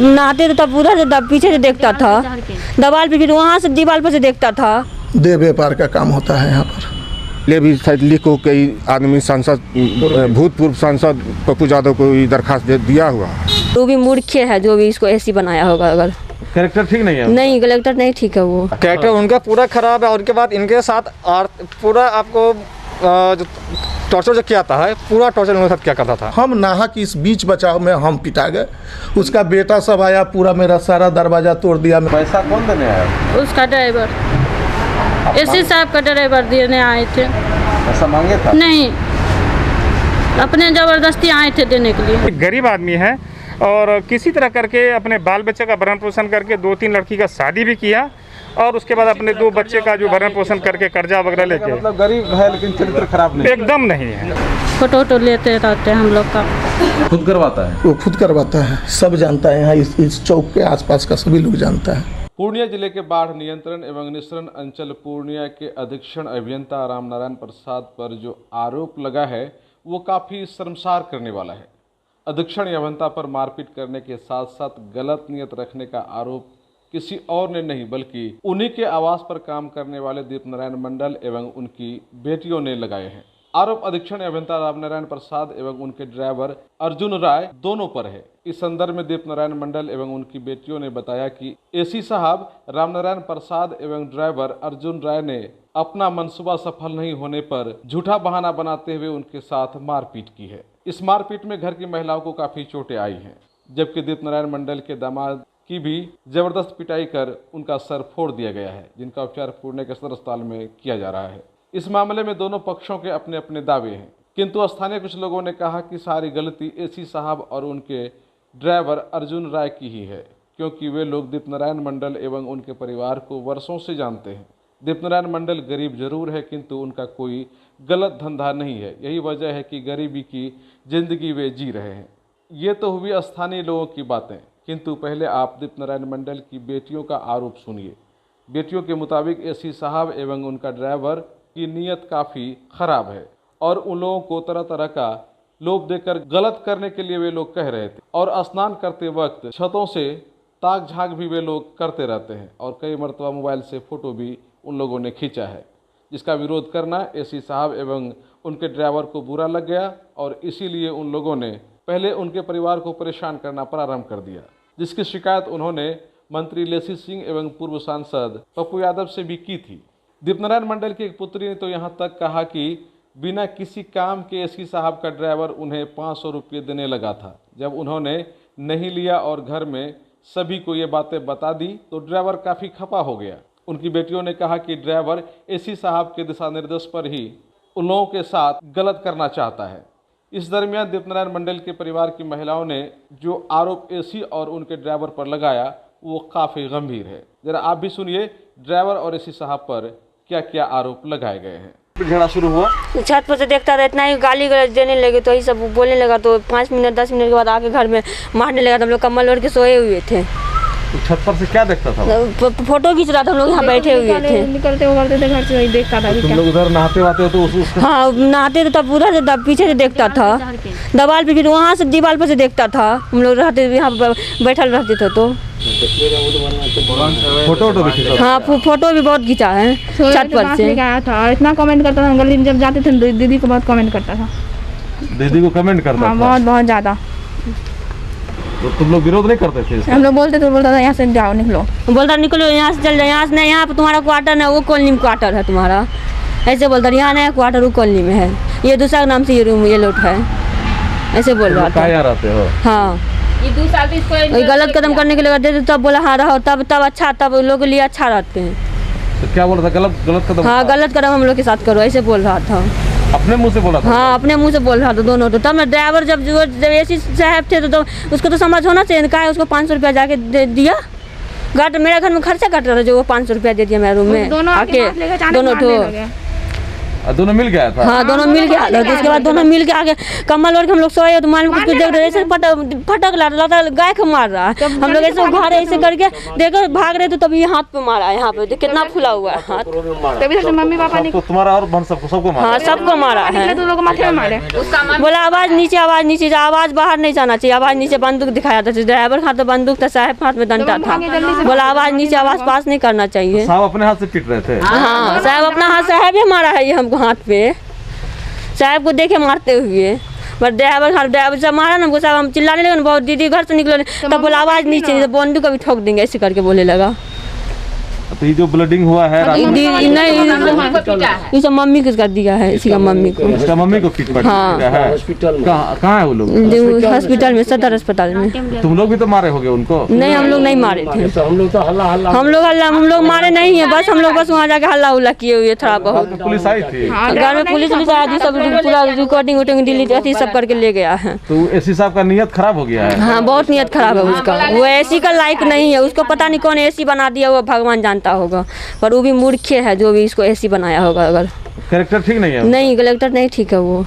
नहाते तो तब पूरा से तब पीछे से देखता था, दीवार पे, फिर वहाँ से दीवार पर से देखता था। देह व्यापार का काम होता है यहाँ पर। ले भी शायद लिखो कई आदमी सांसद, भूतपूर्व सांसद पप्पू यादव को दरखास्त दिया हुआ। वो भी मूर्ख है जो भी इसको ऐसी बनाया होगा। अगर कैरेक्टर ठीक नहीं है, नहीं कलेक्टर नहीं ठीक है, वो कैरेक्टर उनका पूरा खराब है। और उसके बाद इनके साथ पूरा आपको जो टॉर्चर जो किया है, पूरा टॉर्चर उनके साथ क्या करता था। हम नाहक इस बीच बचाव में हम पिटा गए। उसका बेटा सब आया, पूरा मेरा सारा दरवाजा तोड़ दिया। पैसा कौन देने आया? उसका ड्राइवर, एसी साहब का ड्राइवर देने आए थे। पैसा मांगे था? नहीं, अपने जबरदस्ती आए थे देने के लिए। गरीब आदमी है और किसी तरह करके अपने बाल बच्चे का भरण पोषण करके 2-3 लड़की का शादी भी किया और उसके बाद अपने 2 बच्चे का जो भरण पोषण करके कर्जा वगैरह लेके। मतलब गरीब है लेकिन चरित्र खराब नहीं, एकदम नहीं है। फोटो लेते रहते हैं हम लोग का। खुद करवाता है? वो खुद करवाता है, सब जानता है यहाँ इस चौक के आसपास का सभी लोग जानता है। पूर्णिया जिले के बाढ़ नियंत्रण एवं निस्सरण अंचल पूर्णिया के अधीक्षण अभियंता रामनारायण प्रसाद पर जो आरोप लगा है वो काफ़ी शर्मसार करने वाला है। अधीक्षण अभियंता पर मारपीट करने के साथ साथ गलत नियत रखने का आरोप किसी और ने नहीं बल्कि उन्हीं के आवास पर काम करने वाले दीप नारायण मंडल एवं उनकी बेटियों ने लगाए हैं। आरोप अधीक्षण अभियंता रामनारायण प्रसाद एवं उनके ड्राइवर अर्जुन राय दोनों पर है। इस संदर्भ में दीप नारायण मंडल एवं उनकी बेटियों ने बताया कि एसी साहब रामनारायण प्रसाद एवं ड्राइवर अर्जुन राय ने अपना मंसूबा सफल नहीं होने पर झूठा बहाना बनाते हुए उनके साथ मारपीट की है। इस मारपीट में घर की महिलाओं को काफी चोटें आई हैं, जबकि दीप नारायण मंडल के दामाद की भी जबरदस्त पिटाई कर उनका सर फोड़ दिया गया है, जिनका उपचार पूर्णिया के सदर अस्पताल में किया जा रहा है। इस मामले में दोनों पक्षों के अपने अपने दावे हैं, किंतु स्थानीय कुछ लोगों ने कहा कि सारी गलती एसी साहब और उनके ड्राइवर अर्जुन राय की ही है, क्योंकि वे लोग दीप नारायण मंडल एवं उनके परिवार को वर्षों से जानते हैं। दीप नारायण मंडल गरीब जरूर है, किंतु उनका कोई गलत धंधा नहीं है। यही वजह है कि गरीबी की जिंदगी वे जी रहे हैं। ये तो हुई स्थानीय लोगों की बातें, किंतु पहले आप दीप नारायण मंडल की बेटियों का आरोप सुनिए। बेटियों के मुताबिक एसी साहब एवं उनका ड्राइवर की नीयत काफ़ी ख़राब है और उन लोगों को तरह तरह का लोभ देकर गलत करने के लिए वे लोग कह रहे थे। और स्नान करते वक्त छतों से ताक झांक भी वे लोग करते रहते हैं और कई मरतबा मोबाइल से फ़ोटो भी उन लोगों ने खींचा है, जिसका विरोध करना एसी साहब एवं उनके ड्राइवर को बुरा लग गया और इसीलिए उन लोगों ने पहले उनके परिवार को परेशान करना प्रारंभ कर दिया, जिसकी शिकायत उन्होंने मंत्री लेसी सिंह एवं पूर्व सांसद पप्पू यादव से भी की थी। दीप नारायण मंडल की एक पुत्री ने तो यहाँ तक कहा कि बिना किसी काम के एसी साहब का ड्राइवर उन्हें 500 रुपये देने लगा था। जब उन्होंने नहीं लिया और घर में सभी को ये बातें बता दी तो ड्राइवर काफ़ी खफा हो गया। उनकी बेटियों ने कहा कि ड्राइवर एसी साहब के दिशा निर्देश पर ही उन लोगों के साथ गलत करना चाहता है। इस दरमियान दीप नारायण मंडल के परिवार की महिलाओं ने जो आरोप एसी और उनके ड्राइवर पर लगाया वो काफ़ी गंभीर है। जरा आप भी सुनिए ड्राइवर और एसी साहब पर क्या क्या आरोप लगाए गए हैं। झगड़ा शुरू हुआ, छत पर से देखता था, इतना ही गाली गलौज देने लगे तो यही सब बोलने लगा। तो 5 मिनट 10 मिनट के बाद आके घर में मारने लगा। तो हम लोग कम्बल ओढ़ के सोए हुए थे। छत पर से क्या देखता था? फोटो खींच रहा था, हम लोग यहाँ बैठे हुए थे। निकलते उगलते थे घर से, वही देखता था। तुम लोग उधर नहाते वाते हो तो हाँ नहाते तो तब पूरा से तब पीछे से देखता था, दीवार पे, फिर वहाँ से दीवार पर से देखता था। हम लोग रहते यहाँ बैठल रहते थे तो फोटो भी खींचा? हाँ फोटो भी बहुत खींचा है छत पर से। आया था और इतना कमेंट करता था, गली में जब जाते थे दीदी को बहुत कमेंट करता था। दीदी को कमेंट करता हाँ, था? बहुत बहुत ज़्यादा। तो तुम लोग विरोध नहीं करते थे? हम लोग बोलते तो बोलता था यहाँ से जाओ, निकलो। बोलता निकलो यहाँ से, चल जाओ यहाँ से, नहीं यहाँ पे तुम्हारा क्वार्टर है, वो कॉलोनी में क्वार्टर है तुम्हारा। ऐसे बोलता यहाँ नहीं क्वार्टर वो कॉलोनी में है, ये दूसरा नाम से ये रूम ये लोट है, ऐसे बोल रहा था। यहाँ रहते हो? हाँ ये 2 साल से इसको गलत कदम करने के लिए देते तब बोला हाँ रहो, तब अच्छा, तब लोगों के लिए अच्छा रहते हैं। तो क्या बोल रहा था? गलत कदम? हाँ गलत कदम हम लोग के साथ करो, ऐसे बोल रहा था। अपने मुंह से बोला था? हाँ अपने मुंह से बोल रहा था दोनों। तो तब ड्राइवर जब एसी साहब थे तो उसको तो समझ होना चाहिए, कहा उसको 500 रुपया जाके दे दिया। मेरे घर में खर्चा कट रहा था जो वो 500 रुपया दे दिया मेरे रूम में आके। दोनों तो दोनों मिल गया था? हाँ दोनों मिल गया था। तो उसके बाद दोनों मिल के आगे कम्बल ओढ़ के हम लोग सोए तो मान में कुछ देख रहे ऐसे फटक लगता गाय को मार रहा है। हम लोग ऐसे घर ऐसे करके देखो भाग रहे तो तभी हाथ पे मारा है, यहाँ पे कितना फुला हुआ है हाथ। तभी से मम्मी पापा ने तुम्हारा और बहन सबको मारा? हाँ सबको मारा है। दोनों को माथे में मारे। बोला आवाज नीचे आवाज बाहर नहीं जाना चाहिए, आवाज नीचे। बंदूक दिखाया था ड्राइवर हाथ तो बंदूक था, साहब हाथ में डंडा था। बोला आवाज नीचे आवाज पास नहीं करना चाहिए। साहब अपने हाथ से पीट रहे थे? हाँ साहब अपना हाथ, साहब ही मारा है ये हमको हाथ पे, साहब को देखे मारते हुए। पर ड्राइवर से मारा ना हमको, साहब हम चिल्लाने लगे ना, बहुत दीदी घर से निकलो तब बोला आवाज नीचे नहीं तो बंदूक कभी ठोक देंगे ऐसे करके बोले लगा। तो ये जो ब्लडिंग हुआ है नहीं, सब मम्मी को कर दिया है, इसी का मम्मी को। इसका मम्मी को पीट पड़ गया है? कहाँ है वो लोग? हॉस्पिटल में, सदर अस्पताल में। तुम लोग भी तो मारे होगे उनको? नहीं हम लोग नहीं मारे थे, हम लोग मारे नहीं है, बस हम लोग बस वहाँ जाके हल्ला उल्ला किए हुए थोड़ा बहुत। पुलिस आई थी? घर में पुलिस आई, सब पूरा रिकॉर्डिंग डिलीट अथी सब करके ले गया है। तो एसी साहब का नियत खराब हो गया है? हाँ बहुत नियत खराब है उसका, वो एसी का लायक नहीं है, उसको पता नहीं कौन एसी बना दिया, वो भगवान जानता होगा। पर वो भी मूर्ख है जो भी इसको एसी बनाया होगा। अगर कैरेक्टर ठीक नहीं है? नहीं कलेक्टर नहीं ठीक है, वो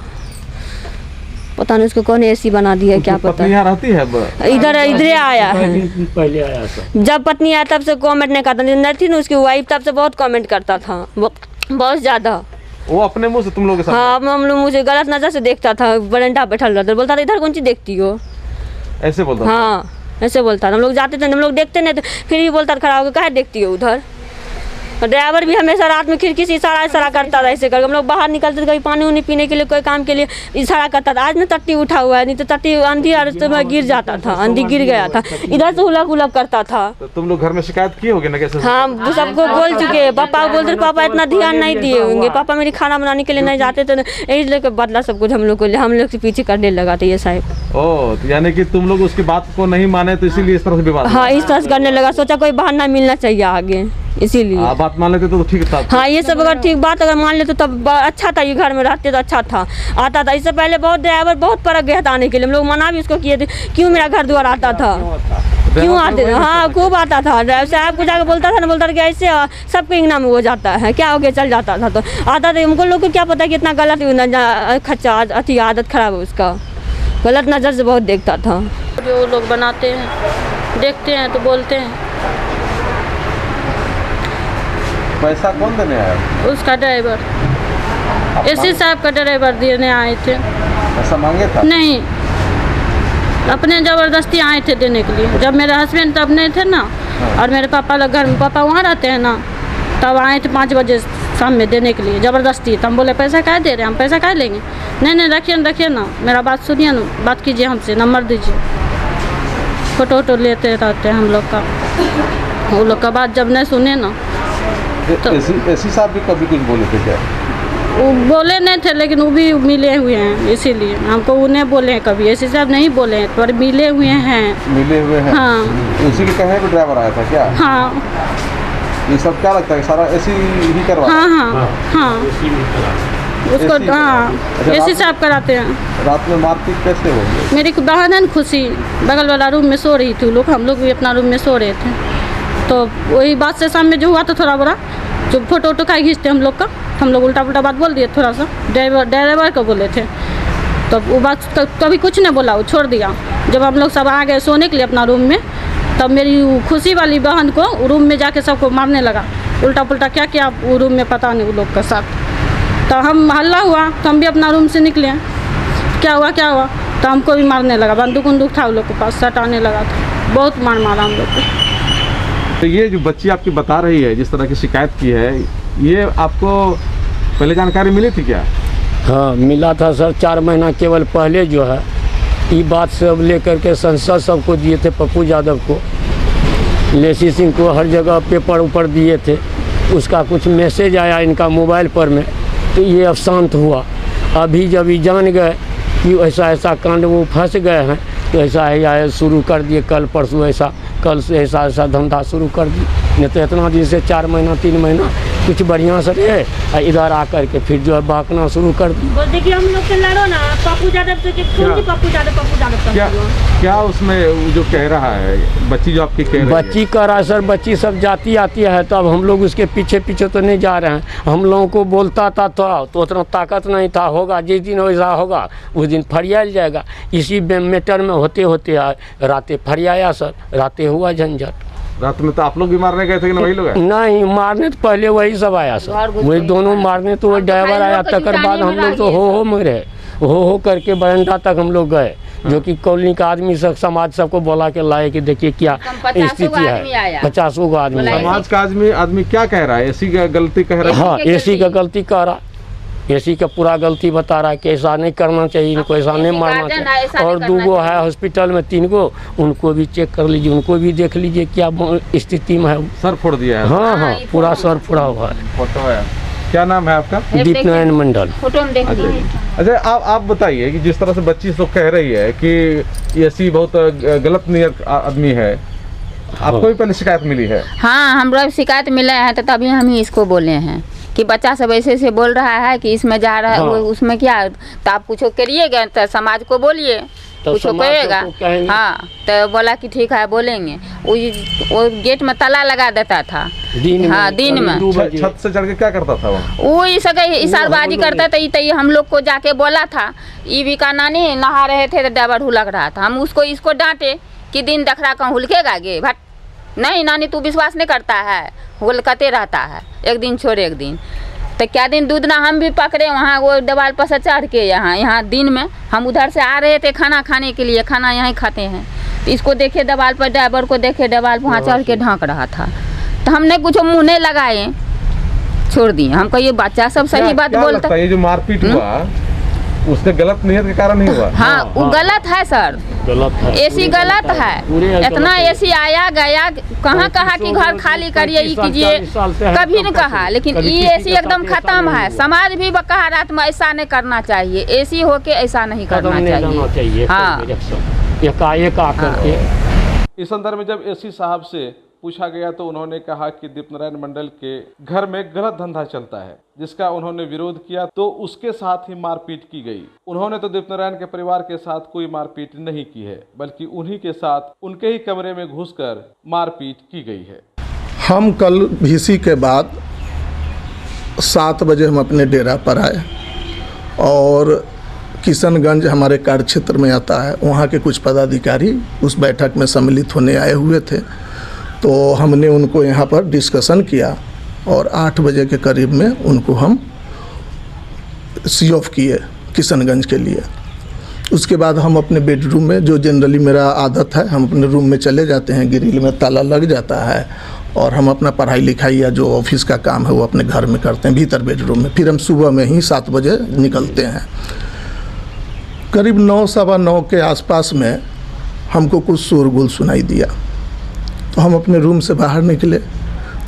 पता नहीं उसको कौन एसी बना दिया है, क्या पता। यहाँ रहती है? इधर आया है, पहले आया सब। जब पत्नी आया तब से कमेंट नहीं करता, नहीं थी ना उसकी वाइफ तब से बहुत कमेंट करता था, बहुत ज्यादा। वो अपने मुंह से तुम लोग के साथ? हाँ हम लोग मुझे गलत नजर से देखता था, बरंडा बैठा रहता, बोलता था इधर कौन सी देखती हो, ऐसे बोलता? हाँ ऐसे बोलता था। हम लोग जाते थे, हम लोग देखते नहीं तो फिर भी बोलता था खड़ा होकर काहे देखती हो उधर। ड्राइवर भी हमेशा रात में खिड़की से इशारा करता था ऐसे करके। हम लोग बाहर निकलते थे कभी पानी उनी पीने के लिए, कोई काम के लिए इशारा करता था। आज ना टट्टी उठा हुआ है, नहीं तो टट्टी आंधी और में गिर जाता था, आंधी गिर गया था, इधर से उलक करता था। तो तुम लोग घर में शिकायत किए होगे ना? कैसे? हाँ सबको बोल चुके हैं, पापा को बोलते पापा इतना ध्यान नहीं दिए होंगे, पापा मेरी खाना बनाने के लिए नहीं जाते थे, यही लेकर बदला सब कुछ हम लोग को, हम लोग से पीछे करने लगा था ये साहब। ओह, यानी कि तुम लोग उसकी बात को नहीं माने तो इसीलिए इस तरह से विवाद? हाँ इस तरह से करने लगा, सोचा कोई बहाना मिलना चाहिए आगे, इसीलिए। बात मान लेते तो ठीक था? हाँ ये सब अगर ठीक बात अगर मान लेते तो तब अच्छा था, ये घर में रहते तो अच्छा था, आता था। इससे पहले बहुत ड्राइवर बहुत परख गया था आने के लिए, हम लोग मना भी उसको किए थे, क्यों मेरा घर द्वार आता था, क्यों आते थे। हाँ खूब आता था, ड्राइवर साहब को जाकर बोलता था ना, बोलता था कि ऐसे सबके इंगना में हो जाता है, क्या हो गया चल जाता था। तो आता था, हमको लोग को क्या पता कि इतना गलत खच्चा अति आदत खराब है उसका, गलत नज़र से बहुत देखता था। जो लोग बनाते हैं, देखते हैं तो बोलते हैं। पैसा कौन देने आया? उसका ड्राइवर, एसी साहब का ड्राइवर देने आए थे। पैसा मांगे था? नहीं, अपने ज़बरदस्ती आए थे देने के लिए। जब मेरे हस्बैंड तब नहीं थे ना, और मेरे पापा लोग घर में, पापा वहाँ रहते हैं ना, तब आए थे 5 बजे शाम में देने के लिए ज़बरदस्ती। तो हम बोले पैसा क्या दे रहे हैं, हम पैसा क्या लेंगे। नहीं रखिए ना, मेरा बात सुनिए ना, बात कीजिए हमसे, नंबर दीजिए। फ़ोटो लेते रहते हैं हम लोग का। वो लोग का बात जब नहीं सुने ना तो एसी साहब भी कभी कुछ बोले थे क्या? वो बोले नहीं थे, लेकिन वो भी मिले हुए हैं, इसीलिए हमको उन्हें बोले हैं। कभी एसी साहब नहीं बोले हैं, पर मिले हुए हैं। मिले हुए हैं? हाँ। उसी के कहे पे ड्राइवर आया था क्या? हाँ। ये सब क्या लगता है सारा एसी ही करवा? हाँ उसको हाँ एसी साहब कराते हैं। रात में मारपीट कैसे हो गई? मेरी बहन है खुशी, बगल वाला रूम में सो रही थी लोग, हम लोग भी अपना रूम में सो रहे थे। तो वही बात से सामने जो हुआ तो थोड़ा बड़ा जो फोटो का खींचते हम लोग का, हम लोग उल्टा पुल्टा बात बोल दिए थोड़ा सा, ड्राइवर को बोले थे। तो वो बात कभी कुछ नहीं बोला, वो छोड़ दिया। जब हम लोग सब आ गए सोने के लिए अपना रूम में, तब मेरी खुशी वाली बहन को रूम में जाके सबको मारने लगा, उल्टा पुल्टा क्या किया वो रूम में पता नहीं वो लोग के साथ। तो हम हल्ला हुआ तो हम भी अपना रूम से निकले, क्या हुआ तो हमको भी मारने लगा, बंदूक था वो लोग के पास, सटाने लगा था, बहुत मारा हम लोग को। तो ये जो बच्ची आपकी बता रही है जिस तरह की शिकायत की है, ये आपको पहले जानकारी मिली थी क्या? हाँ मिला था सर, 4 महीना केवल पहले जो है ये बात सब लेकर के संसद सबको दिए थे, पप्पू यादव को, लेसी सिंह को, हर जगह पेपर ऊपर दिए थे। उसका कुछ मैसेज आया इनका मोबाइल पर में, तो ये अब शांत हुआ। अभी जब ये जान गए कि ऐसा कांड वो फंस गए हैं, तो ऐसा शुरू कर दिए, कल परसों कल से ऐसा धंधा शुरू कर दिए। नहीं तो इतना दिन से 4 महीना 3 महीना कुछ बढ़िया से रहे, इधर आकर के फिर जो है बहकना शुरू कर दी। बस देखिए हम लोग से लड़ो ना, पप्पू यादव से पप्पू यादव क्या उसमें जो कह रहा है बच्ची, जो आपकी कह रही है? बच्ची कह रहा है सर, बच्ची सब जाती आती है, तो अब हम लोग उसके पीछे पीछे तो नहीं जा रहे हैं। हम लोगों को बोलता था तो उतना ताकत नहीं था, होगा जिस दिन वैसा होगा उस दिन फरियाल जाएगा। इसी मैटर में होते होते रातें फरियाया सर, रातें हुआ झंझट। रात में तो आप लोग भी मारने गए थे कि वही लोग? नहीं, मारने तो पहले वही सब आया सर, वही दोनों मारने तो वही ड्राइवर आया, तकर बाद हम लोग तो हो में रहे, हो करके बरंडा तक हम लोग गए, जो कि कॉलोनी का आदमी सब समाज सबको बोला के लाए कि देखिए क्या स्थिति है। 50 गो आदमी, समाज का आदमी क्या कह रहा है? एसी का गलती कह रहा है? हाँ, एसी का गलती कह रहा, एसी का पूरा गलती बता रहा है कि ऐसा नहीं करना चाहिए, इनको ऐसा नहीं मारना चाहिए। और 2 गो है हॉस्पिटल में, 3 गो, उनको भी चेक कर लीजिए, उनको भी देख लीजिए क्या स्थिति में है। सर फोड़ दिया है? हाँ, पूरा सर फोड़ा हुआ है। फोटो है। क्या नाम है आपका? दीपनारायण मंडल। अच्छा, आप बताइए कि जिस तरह से बच्ची लोग कह रही है कि एसी बहुत गलत नियत आदमी है, आपको भी पहले शिकायत मिली है? हाँ, हम शिकायत मिले हैं, तो तभी हम ही इसको बोले हैं कि बच्चा सब ऐसे बोल रहा है कि इसमें जा रहा है। हाँ। उसमें क्या, तो आप कुछ करिएगा तो समाज को बोलिए, तो कुछ करेगा। हाँ, तो बोला कि ठीक है बोलेंगे। वो गेट में ताला लगा देता था दिन में। छत से चढ़ के क्या करता था वो इशारबाजी करता था। तो हम लोग को जाके बोला था, ईवी का नानी नहा रहे थे तो ड्राइवर हुलक रहा था। हम इसको डांटे कि दिन देख रहा कहूँ हुलकेगा गे, भट नहीं नानी तू विश्वास नहीं करता है, हुलकते रहता है, एक दिन छोड़ एक दिन। तो क्या दिन दूध ना हम भी पकड़े वहाँ वो दीवार पर से चढ़ के, यहाँ दिन में हम उधर से आ रहे थे खाना खाने के लिए, खाना यहाँ खाते हैं। तो इसको देखे दीवार पर, ड्राइवर को देखे दीवार पर वहाँ चढ़ के ढाँक रहा था। तो हमने कुछ मुँह नहीं लगाए, छोड़ दिए। हमको ये बच्चा सब सही बात बोलता है। ये जो मारपीट हुआ उसके गलत नियत के कारण नहीं हुआ? हाँ, वो गलत है सर, गलत है, एसी गलत है। इतना एसी आया गया, कहाँ कहा कि घर खाली करिए, ये कीजिए, कभी नहीं कहा। लेकिन ये एसी एकदम खत्म है। समाज भी कहा रात में ऐसा नहीं करना चाहिए, एसी होके ऐसा नहीं करना चाहिए। हाँ, एकाएक आकर के। इस संदर्भ में जब एसी साहब से पूछा गया तो उन्होंने कहा कि दीपनारायण मंडल के घर में गलत धंधा चलता है, जिसका उन्होंने विरोध किया तो उसके साथ ही मारपीट की गई। उन्होंने तो दीपनारायण के परिवार के साथ कोई मारपीट नहीं की है, बल्कि उन्हीं के साथ उनके ही कमरे में घुसकर मारपीट की गई है। हम कल VC के बाद 7 बजे हम अपने डेरा पर आए और किशनगंज हमारे कार्य क्षेत्र में आता है, वहाँ के कुछ पदाधिकारी उस बैठक में सम्मिलित होने आए हुए थे। तो हमने उनको यहाँ पर डिस्कशन किया और 8 बजे के करीब में उनको हम सी ऑफ किए किशनगंज के लिए। उसके बाद हम अपने बेडरूम में, जो जनरली मेरा आदत है, हम अपने रूम में चले जाते हैं, ग्रिल में ताला लग जाता है और हम अपना पढ़ाई लिखाई या जो ऑफिस का काम है वो अपने घर में करते हैं भीतर बेडरूम में। फिर हम सुबह में ही 7 बजे निकलते हैं। करीब 9 सवा 9 के आसपास में हमको कुछ शोरगुल सुनाई दिया, तो हम अपने रूम से बाहर निकले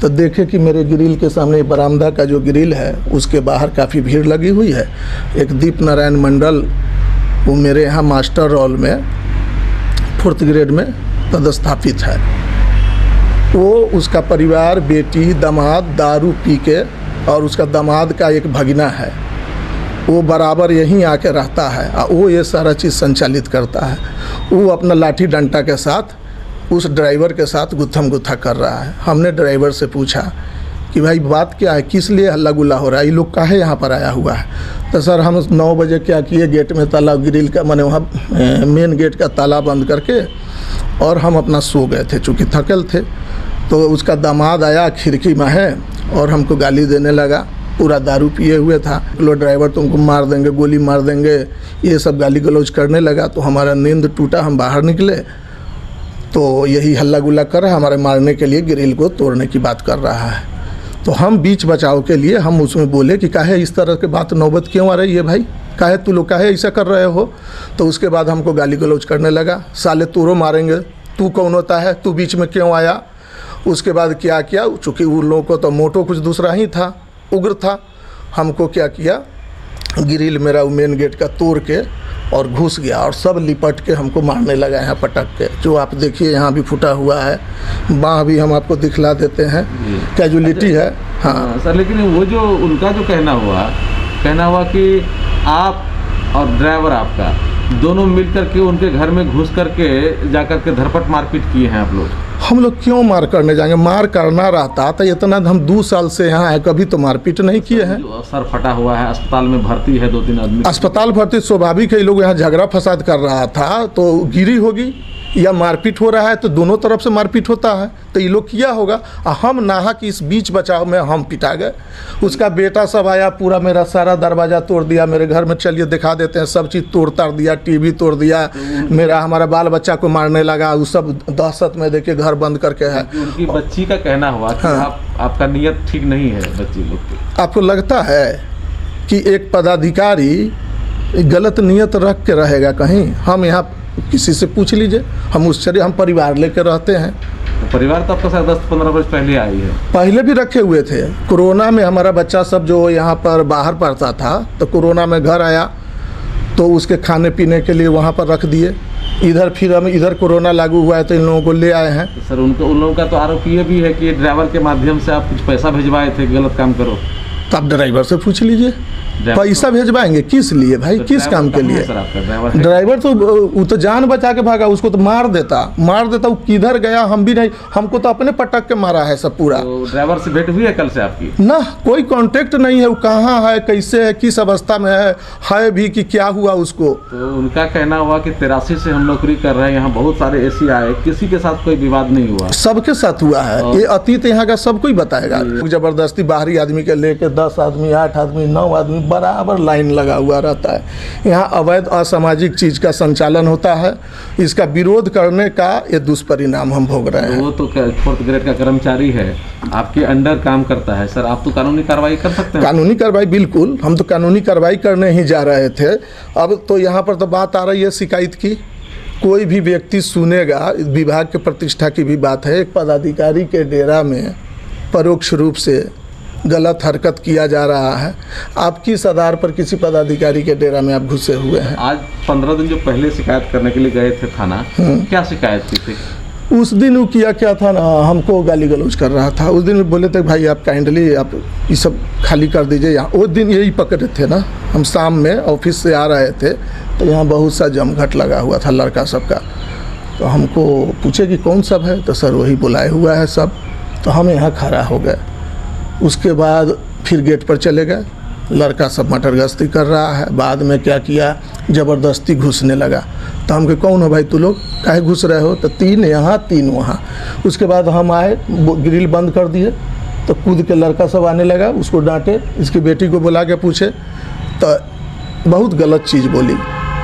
तो देखे कि मेरे ग्रिल के सामने बरामदा का जो ग्रिल है उसके बाहर काफ़ी भीड़ लगी हुई है। एक दीपनारायण मंडल, वो मेरे यहाँ मास्टर रोल में 4th ग्रेड में पदस्थापित है। वो, उसका परिवार, बेटी, दामाद दारू पी के, और उसका दामाद का एक भगिना है, वो बराबर यहीं आके रहता है और वो ये सारा चीज़ संचालित करता है। वो अपना लाठी डंडा के साथ उस ड्राइवर के साथ गुत्थम गुत्था कर रहा है। हमने ड्राइवर से पूछा कि भाई बात क्या है, किस लिए हल्ला गुल्ला हो रहा है, ये लोग काहे यहाँ पर आया हुआ है। तो सर हम 9 बजे क्या किए, गेट में ताला, ग्रिल का मैंने वहाँ मेन गेट का ताला बंद करके और हम अपना सो गए थे, चूँकि थकल थे। तो उसका दामाद आया, खिड़की में है, और हमको गाली देने लगा। पूरा दारू पिए हुए था। लो ड्राइवर तुमको मार देंगे, गोली मार देंगे, ये सब गाली गलौज करने लगा। तो हमारा नींद टूटा, हम बाहर निकले तो यही हल्ला गुल्ला कर रहा है, हमारे मारने के लिए, ग्रिल को तोड़ने की बात कर रहा है। तो हम बीच बचाव के लिए हम उसमें बोले कि काहे इस तरह की बात नौबत क्यों आ रही है भाई, काहे तू लोग काहे ऐसा कर रहे हो। तो उसके बाद हमको गाली गलौज करने लगा, साले तोरो मारेंगे, तू कौन होता है, तू बीच में क्यों आया। उसके बाद क्या किया, चूँकि उन लोगों को तो मोटो कुछ दूसरा ही था, उग्र था। हमको क्या किया, ग्रिल मेरा मेन गेट का तोड़ के और घुस गया और सब लिपट के हमको मारने लगा यहाँ पटक के। जो आप देखिए यहाँ भी फूटा हुआ है, बाँह भी हम आपको दिखला देते हैं, कैजुअलिटी है। हाँ सर, लेकिन वो जो उनका जो कहना हुआ कि आप और ड्राइवर आपका दोनों मिल करके उनके घर में घुस करके जा करके धरपट मारपीट किए हैं आप लोग। हम लोग क्यों मार करने जाएंगे? मार करना रहता तो इतना हम 2 साल से यहाँ है, कभी तो मारपीट नहीं किए हैं। सर फटा हुआ है, अस्पताल में भर्ती है 2-3 आदमी। अस्पताल भर्ती स्वाभाविक है, लोग यहाँ झगड़ा फसाद कर रहा था तो गिरी होगी या मारपीट हो रहा है तो दोनों तरफ से मारपीट होता है, तो ये लोग किया होगा। हम नाहक इस बीच बचाव में हम पिटा गए। उसका बेटा सब आया, पूरा मेरा सारा दरवाज़ा तोड़ दिया, मेरे घर में चलिए दिखा देते हैं, सब चीज़ तोड़ ताड़ दिया, टीवी तोड़ दिया, हमारा बाल बच्चा को मारने लगा। वो सब दहशत में देखिए घर बंद करके है। उनकी बच्ची का कहना हुआ कि आपका नियत ठीक नहीं है बच्ची लोग की। आपको लगता है कि एक पदाधिकारी गलत नियत रख के रहेगा कहीं? हम यहाँ किसी से पूछ लीजिए, हम परिवार लेकर रहते हैं। तो परिवार तो आपका 10-15 वर्ष पहले आई है। पहले भी रखे हुए थे। कोरोना में हमारा बच्चा सब जो यहाँ पर बाहर पढ़ता था तो कोरोना में घर आया तो उसके खाने पीने के लिए वहाँ पर रख दिए। इधर फिर हम इधर कोरोना लागू हुआ है तो इन लोगों को ले आए हैं। तो सर उन लोगों का तो आरोप ये भी है कि ड्राइवर के माध्यम से आप कुछ पैसा भिजवाए थे, गलत काम करो। तो आप ड्राइवर से पूछ लीजिए, पैसा भेजवाएंगे किस लिए भाई? तो किस काम के लिए? ड्राइवर तो वो तो जान बचा के भागा, उसको तो मार देता। वो किधर गया हम भी नहीं, हमको तो अपने पटक के मारा है सब पूरा। तो ड्राइवर से भेंट हुई है कल से आपकी? ना, कोई कांटेक्ट नहीं है। वो कहाँ है, कैसे है, किस अवस्था में है भी कि क्या हुआ उसको। तो उनका कहना हुआ कि 83 से हम नौकरी कर रहे हैं, यहाँ बहुत सारे ऐसी आए, किसी के साथ कोई विवाद नहीं हुआ। सबके साथ हुआ है, ये अतीत यहाँ का सब कोई बताएगा। जबरदस्ती बाहरी आदमी के लेके 10 आदमी, 8 आदमी, 9 आदमी बराबर लाइन लगा हुआ रहता है। यहाँ अवैध असामाजिक चीज का संचालन होता है। इसका विरोध करने का ये दुष्परिणाम हम भोग रहे हैं। वो तो 4th ग्रेड का कर्मचारी है, आपके अंडर काम करता है सर, आप तो कानूनी कार्रवाई कर सकते हैं। कानूनी कार्रवाई बिल्कुल, हम तो कानूनी कार्रवाई करने ही जा रहे थे। अब तो यहाँ पर तो बात आ रही है शिकायत की। कोई भी व्यक्ति सुनेगा, विभाग के प्रतिष्ठा की भी बात है। एक पदाधिकारी के डेरा में परोक्ष रूप से गलत हरकत किया जा रहा है। आप किस आधार पर किसी पदाधिकारी के डेरा में आप घुसे हुए हैं? आज 15 दिन जो पहले शिकायत करने के लिए गए थे थाना, क्या शिकायत की थी? उस दिन वो किया क्या था ना, हमको गाली गलौज कर रहा था। उस दिन बोले थे भाई आप काइंडली आप ये सब खाली कर दीजिए यहाँ। उस दिन यही पकड़े थे ना, हम शाम में ऑफिस से आ रहे थे तो यहाँ बहुत सा जमघट लगा हुआ था लड़का सबका। तो हमको पूछे कि कौन सब है, तो सर वही बुलाए हुआ है सब। तो हम यहाँ खड़ा हो गए। उसके बाद फिर गेट पर चले गए। लड़का सब मटरगश्ती कर रहा है। बाद में क्या किया, ज़बरदस्ती घुसने लगा। तो हम कहे कौन हो भाई तू लोग, काहे घुस रहे हो? तो 3 यहाँ 3 वहाँ। उसके बाद हम आए, ग्रिल बंद कर दिए तो कूद के लड़का सब आने लगा। उसको डांटे, इसकी बेटी को बुला के पूछे तो बहुत गलत चीज़ बोली।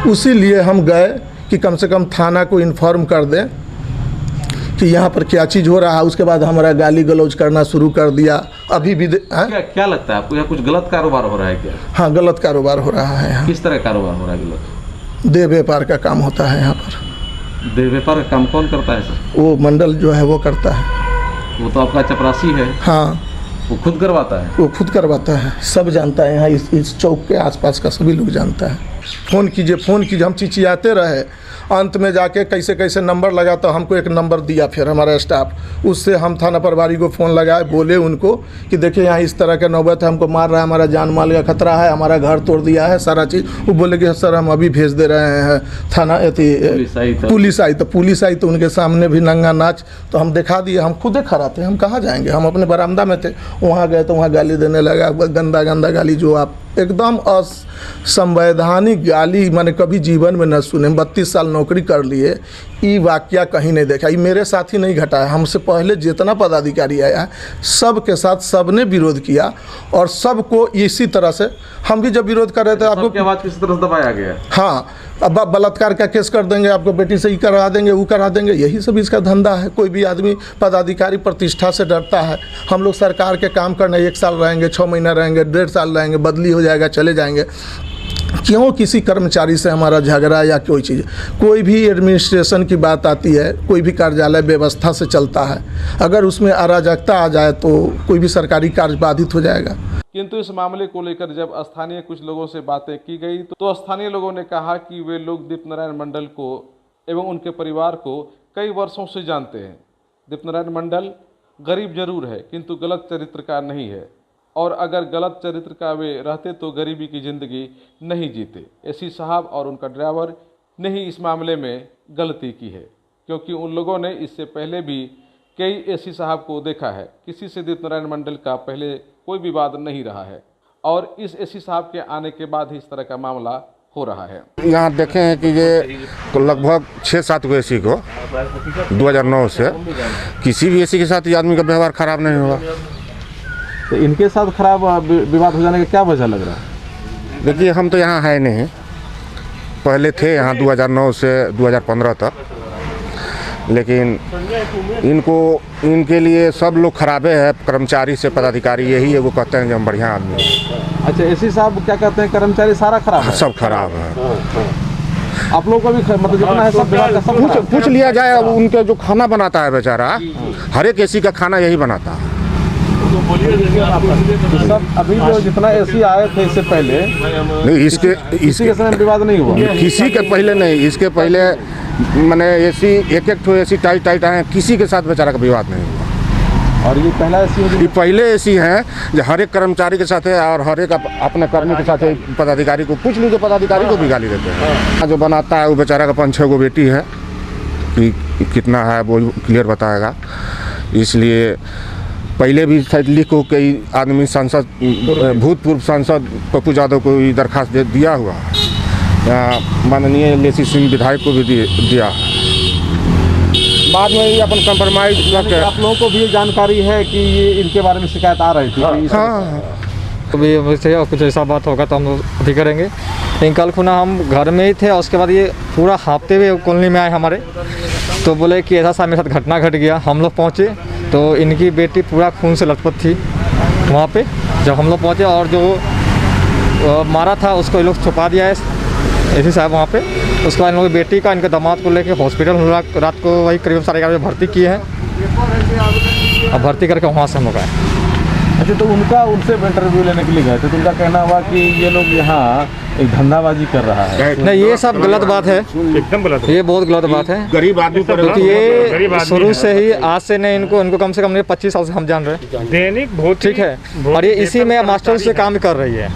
उसी लिए हम गए कि कम से कम थाना को इन्फॉर्म कर दें कि यहाँ पर क्या चीज़ हो रहा है। उसके बाद हमारा गाली गलौज करना शुरू कर दिया। अभी भी क्या लगता है आपको, यहाँ कुछ गलत कारोबार हो रहा है क्या? हाँ, गलत कारोबार हो रहा है यहाँ। किस तरह कारोबार हो रहा है गलत? देह व्यापार का काम होता है यहाँ पर। देह व्यापार का काम कौन करता है सर? वो मंडल जो है वो करता है। वो तो आपका चपरासी है। हाँ, वो खुद करवाता है। वो खुद करवाता है, सब जानता है यहाँ। इस चौक के आसपास का सभी लोग जानता है। फ़ोन कीजिए, हम चिचियाते रहे। अंत में जाके कैसे कैसे नंबर लगा तो हमको एक नंबर दिया फिर हमारा स्टाफ, उससे हम थाना प्रभारी को फ़ोन लगाए, बोले उनको कि देखिए यहाँ इस तरह के नौबत है, हमको मार रहा है, हमारा जान माल का खतरा है, हमारा घर तोड़ दिया है, सारा चीज़। वो बोले कि सर हम अभी भेज दे रहे हैं थाना। पुलिस आई तो उनके सामने भी नंगा नाच। तो हम दिखा दिए, हम खुद खड़ा थे, हम कहाँ जाएंगे, हम अपने बरामदा में थे। वहाँ गए तो वहाँ गाली देने लगा, गंदा गंदा गाली, जो आप एकदम असंवैधानिक गाली मैंने कभी जीवन में न सुने। 32 साल नौकरी कर लिए, ये वाकया कहीं नहीं देखा। ये मेरे साथ ही नहीं घटा है, हमसे पहले जितना पदाधिकारी आया है सब के साथ सबने विरोध किया और सबको इसी तरह से हम भी जब विरोध कर रहे थे। आपको आवाज़ किसी तरह से दबाया गया? हाँ, अब बलात्कार का केस कर देंगे, आपको बेटी से ही करा देंगे, वो करा देंगे, यही सब इसका धंधा है। कोई भी आदमी पदाधिकारी प्रतिष्ठा से डरता है। हम लोग सरकार के काम करने 1 साल रहेंगे, 6 महीना रहेंगे, 1.5 साल रहेंगे, बदली हो जाएगा, चले जाएंगे। क्यों किसी कर्मचारी से हमारा झगड़ा या कोई चीज़? कोई भी एडमिनिस्ट्रेशन की बात आती है, कोई भी कार्यालय व्यवस्था से चलता है, अगर उसमें अराजकता आ जाए तो कोई भी सरकारी कार्य बाधित हो जाएगा। किंतु इस मामले को लेकर जब स्थानीय कुछ लोगों से बातें की गई तो स्थानीय लोगों ने कहा कि वे लोग दीप नारायण मंडल को एवं उनके परिवार को कई वर्षों से जानते हैं। दीप नारायण मंडल गरीब जरूर है किंतु गलत चरित्र का नहीं है, और अगर गलत चरित्र का वे रहते तो गरीबी की ज़िंदगी नहीं जीते। एसी साहब और उनका ड्राइवर ने ही इस मामले में गलती की है, क्योंकि उन लोगों ने इससे पहले भी कई एसी साहब को देखा है। किसी से दीप नारायण मंडल का पहले कोई विवाद नहीं रहा है, और इस एसी साहब के आने के बाद ही इस तरह का मामला हो रहा है। यहाँ देखे हैं कि ये लगभग 6-7 गो एसी को 2009 से किसी भी एसी के साथ ये आदमी का व्यवहार खराब नहीं हुआ। तो इनके साथ खराब विवाद हो जाने का क्या वजह लग रहा है? देखिए, हम तो यहाँ है नहीं, पहले थे यहाँ 2009 से 2015 तक, लेकिन इनके लिए सब लोग खराबे है, कर्मचारी से पदाधिकारी यही है, वो कहते हैं कि हम बढ़िया आदमी हैं। अच्छा, एसी साहब क्या कहते हैं? कर्मचारी सारा खराब है? सब खराब है। आप लोगों का भी मतलब जितना है सब विभाग का सब पूछ लिया जाए, अब उनके जो खाना बनाता है बेचारा, हर एक एसी का खाना यही बनाता है। तो सब अभी जो जितना एसी आए थे इससे पहले नहीं, इसके समय विवाद नहीं हुआ? किसी के पहले नहीं, इसके पहले मैंने एसी एक ठो एसी टाइट आए, किसी के साथ बेचारा का विवाद नहीं हुआ। और ये पहला एसी है? ये पहले एसी हैं जो हर एक कर्मचारी के साथ है, और हर एक अपने कर्मी के साथ है। पदाधिकारी को पूछ लीजिए, पदाधिकारी को भी गाली देते हैं। जो बनाता है वो बेचारा का 5-6 गो बेटी है, कि कितना है वो क्लियर बताएगा। इसलिए पहले भी दिल्ली को कई आदमी सांसद, भूतपूर्व सांसद पप्पू यादव को दरखास्त दिया हुआ, माननीय लेसी सिंह विधायक को भी दिया। बाद में ये अपन कंप्रोमाइज करके। आप लोगों को भी जानकारी है कि ये इनके बारे में शिकायत आ रही थी? हाँ, अभी और कुछ ऐसा बात होगा तो हम लोग अभी करेंगे। लेकिन कल खुना हम घर में ही थे, और उसके बाद ये पूरा हाँफते हुए कॉलोनी में आए हमारे, तो बोले कि ऐसा सा मेरे साथ घटना घट गया। हम लोग पहुँचे तो इनकी बेटी पूरा खून से लथपथ थी वहाँ पे। जब हम लोग पहुँचे, और जो मारा था उसको ये लोग छुपा दिया है एसी साहब वहाँ पे। उसके बाद इन लोगों की बेटी का, इनके दामाद को लेके हॉस्पिटल रात को वही करीब 11:30 बजे भर्ती किए हैं। अब भर्ती करके वहाँ से हम लोग आए। अच्छा, तो उनसे इंटरव्यू लेने के लिए गए थे, तो उनका कहना हुआ कि ये लोग यहाँ एक धंधाबाजी कर रहा है। नहीं, ये सब गलत बात है, एकदम गलत, ये बहुत गलत बात है। गरीब आदमी, क्योंकि ये शुरू से ही, आज से नहीं, इनको कम से कम 25 साल से हम जान रहे हैं। दैनिक बहुत ठीक है, और ये इसी में मास्टर से काम कर रही है।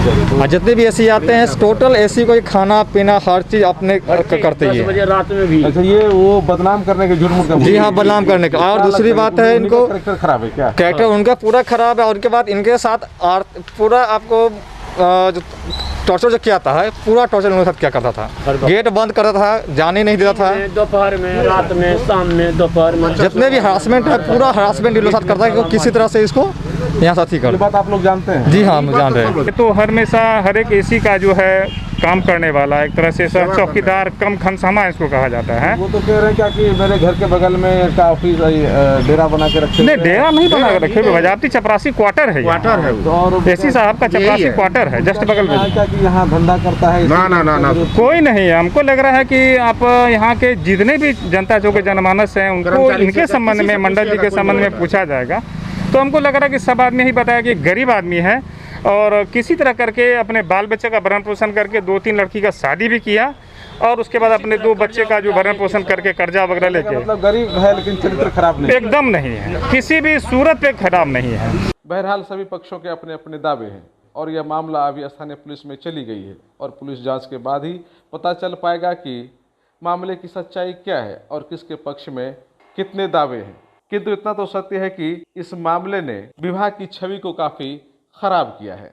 और जितने भी एसी आते हैं, टोटल एसी को खाना पीना हर चीज अपने करते ही है। रात में भी। अच्छा, ये वो बदनाम करने के जुर्म का? जी हाँ, बदनाम करने का। और दूसरी बात है, इनको कैरेक्टर खराब है क्या? कैरेक्टर उनका पूरा खराब है। और उनके बाद इनके साथ पूरा आपको जो टॉर्चर जो किया था, पूरा टॉर्चर उनके साथ क्या करता था, गेट बंद करता था, जाने नहीं देता था, दोपहर में, रात में, शाम में, दोपहर में, जितने भी हरासमेंट है पूरा हरासमेंट इनके साथ करता है कि किसी तरह से इसको यहाँ साथ ही कर। ये बात आप लोग जानते हैं? जी हाँ, हम जान रहे हैं। तो हमेशा हर एक एसी का जो है काम करने वाला, एक तरह से चौकीदार कम खनसामा इसको कहा जाता है। वो तो कह रहे हैं क्या कि मेरे घर के बगल में का ऑफिस डेरा बना के रखे? नहीं, डेरा नहीं बना के रखे, बजाती चपरासी क्वार्टर है। और एसी साहब का चपरासी क्वार्टर है जस्ट बगल में। क्या कि यहाँ धंधा करता है? ना, कोई नहीं है। हमको लग रहा है कि आप यहाँ के जितने भी जनता जो के जनमानस हैं उनको इनके संबंध में, मंडल जी के संबंध में पूछा जाएगा, तो हमको लग रहा है कि सब आदमी ही बताया कि गरीब आदमी है, और किसी तरह करके अपने बाल बच्चे का भरण पोषण करके 2-3 लड़की का शादी भी किया, और उसके बाद अपने 2 बच्चे का जो भरण पोषण करके कर्जा वगैरह लेके। मतलब गरीब है लेकिन चरित्र खराब नहीं? एकदम नहीं है, किसी भी सूरत पे खराब नहीं है। बहरहाल सभी पक्षों के अपने अपने दावे हैं, और यह मामला अभी स्थानीय पुलिस में चली गई है, और पुलिस जांच के बाद ही पता चल पाएगा कि मामले की सच्चाई क्या है और किसके पक्ष में कितने दावे हैं। किंतु इतना तो सत्य है कि इस मामले ने विवाह की छवि को काफ़ी खराब किया है।